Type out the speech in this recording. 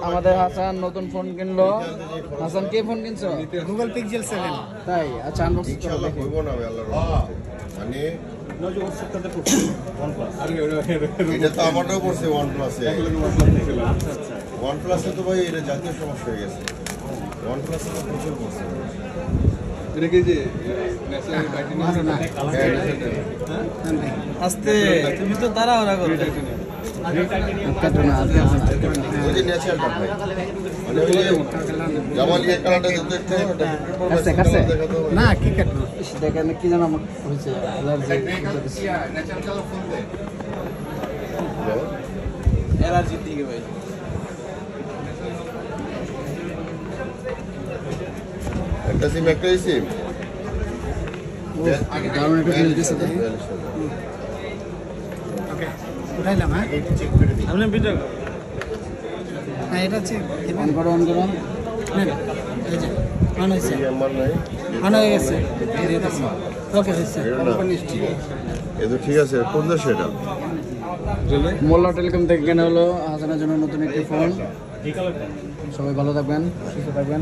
আমাদের হাসান নতুন ফোন কিনলো। হাসান কে ফোন কিনছো? Google pixel 7। তাই? আচ্ছা আনবক্সিং করো দেখি। মানে এটা তো আমারটাও পড়ছে OnePlus এ। OnePlus এ তো ভাই এটা জাতীয় সমস্যা হয়ে গেছে। OnePlus এ তো প্রচুর পড়ছে। এটা কি যে ন্যাশনাল বাইটিং আস্তে তুমি তো তাড়াহুড়া করো। ওই ন্যাচারালটা ভাই মানে ওই জামালি এক কালারটা দেখতে কাছে কাছে না কি কাটবো দেখেন কি জানো আমার হয়েছে অ্যালার্জি দিকে ভাই। একটা সিম একটাই সিম দারুণ একটা ফিল দিছে। ওকে উঠাইলাম। হ্যাঁ আপনি ভিডিও হ্যাঁ এটা চেক অন করো অন করো। নেন এই যে অন হয়েছে আমার নাই অন হয়ে গেছে। ওকে হয়েছে এটা ঠিক আছে কোন দেশে এটা মোল্লা টেলিকম থেকে কেনা হলো হাসানের জন্য নতুন একটি ফোন। সবাই ভালো থাকবেন, সুস্থ থাকবেন।